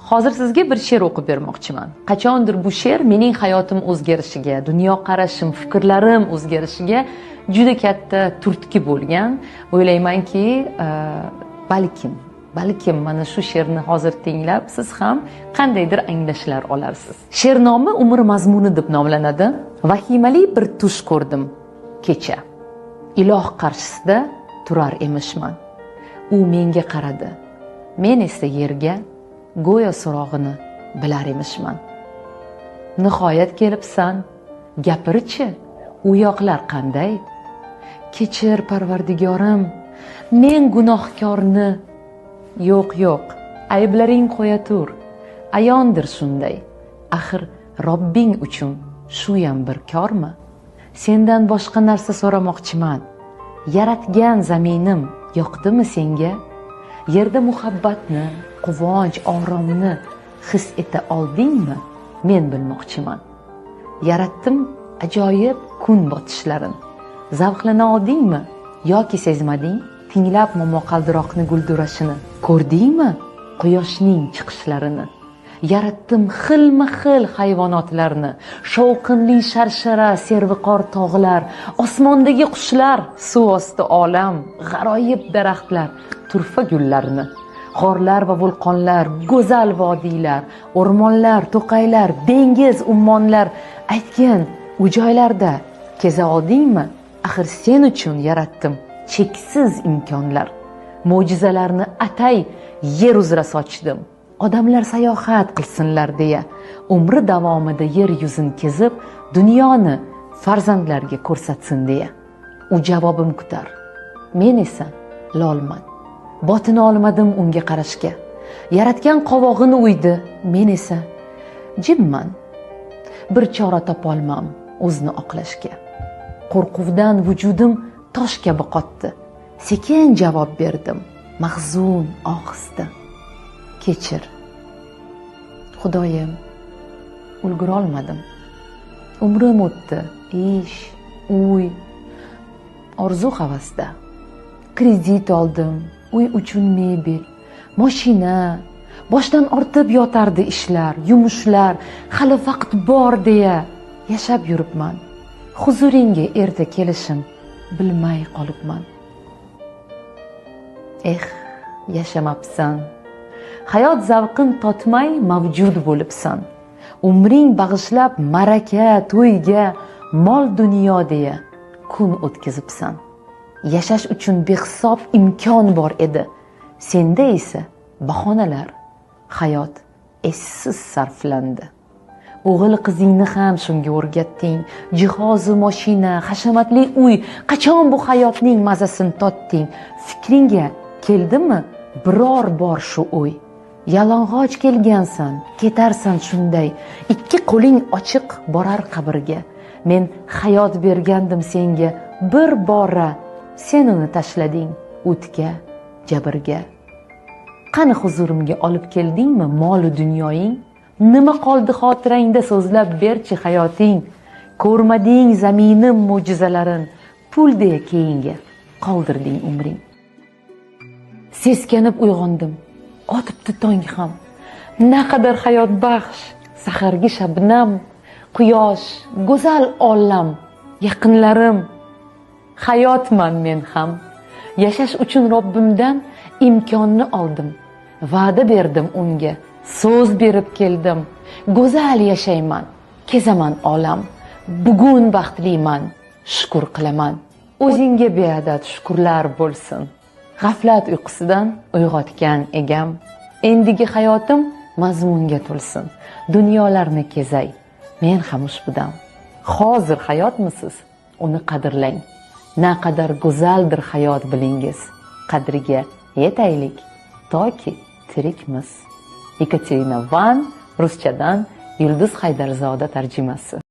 Hozir sizga bir she'r o'qib bermoqchiman. Qachondir bu she'r mening hayotim o'zgarishiga, dunyoqarashim, fikrlarim o'zgarishiga juda katta turtki bo'lgan. O'ylaymanki, balkim mana shu she'rni hozir tinglab siz ham qandaydir anglashlar olarsiz. She'r nomi umr mazmuni deb nomlanadi. Vahimali bir tush ko'rdim kecha. Iloh qarshisida turar emishman. U menga qaradi. Men esa yerga go'yo so'rog'ini bilar emishman. Nihoyat kelibsan, gapirchi, u yoqlar qanday? Kechir Parvardigorim, men gunohkorni. Yo'q, ayblaring qo'ya tur. Ayondir shunday. Axir Robbing uchun shu ham bir kormi? Sendan boshqa narsa so'ramoqchiman. Yaratgan zaminim yoqdimi senga? Yerda muhabbatni, quvonch, oromni his eta oldingmi? Men bilmoqchiman. Yaratdim ajoyib kun botishlarin. Zavqlana oldingmi yoki sezmading? Tinglab momaqaldiroqni guldurashini. Ko'rdingmi quyoshning chiqishlarini? Yaratdim xilma-xil hayvonotlarni, shovqinli sharshara, serviqor tog'lar, osmondagi qushlar, suv osti olam, g'aroyib daraxtlar, turfa gullarni, g'orlar va vulqonlar, go'zal vodiylar, o'rmonlar, to'qaylar, dengiz, ummonlar. Aytgin, u joylarda keza oldingmi? Axir sen uchun yaratdim cheksiz imkonlar. Mo'jizalarni atay yer uzra sochdim. Odamlar sayohat qilsinlar deya, umri davomida yer yuzini kezib, dunyoni farzandlarga ko'rsatsin deya. U javobim kutar. Men esa lolman. Botin olmadim unga qarashga. Yaratgan qovog'ini uydi, men esa jimman. Bir chora topolmam o'zni oqlashga. Qo'rquvdan vujudim tosh kabi qotdi. Sekin javob berdim, mahzun ohista. Kechir. Xudoyim, ulgura olmadim. Umrim o'tdi, ish, uy, orzu havasda. Kredit oldim, uy uchun mebel, mashina, boshdan ortib yotardi ishlar, yumushlar, hali vaqt bor deya yashab yuribman. Huzuringga erta kelishim bilmay qolibman. Yashamabsan. Hayot zavqin totmay mavjud bo'libsan. Umring bag'ishlab maraka, to'yga, mol dunyo deya kun o'tkazibsan. Yashash uchun behisob imkon bor edi. Senda esa bahonalar. Hayot essiz sarflandi. O'g'il qizingni ham shunga o'rgatding. Jihozi, mashina, hashamatli uy. Qachon bu hayotning mazasini totding? Fikringga keldimi biror bor shu o'y? Yalang'och kelgansan, ketarsan shunday. Ikki qo'ling ochiq borar qabrga. Men hayot bergandim senga bir bora. Sen uni tashlading o'tga, jabrga. Qani huzurimga olib keldingmi mol dunyoying? Nima qoldi xotirangda so'zlab berchi hayoting? Ko'rmading zaminim mo'jizalarin, pulday keyinga qoldirding umring. Seskanib uyg'ondim, otibdi tong ham. Naqadar hayot baxsh, sahargi shabnam, quyosh, go'zal olam, yaqinlarim. Hayotman men ham. Yashash uchun Robbimdan imkonni oldim. Va'da berdim unga, so'z berib keldim. Go'zal yashayman, kezaman olam. Bugun baxtliman, shukr qilaman. O'zingga beadad shukrlar bo'lsin. G'aflat uyqusidan uyg'otgan egam. Endigi hayotim mazmunga to'lsin. Dunyolarni kezay, men ham ushbudam. Hozir hayotmisiz? Uni qadrlang. Naqadar go'zaldir hayot bilingiz. Qadriga yetaylik toki tirikmiz. Ekaterina Van, ruschadan Yulduz Haydarzoda tarjimasi.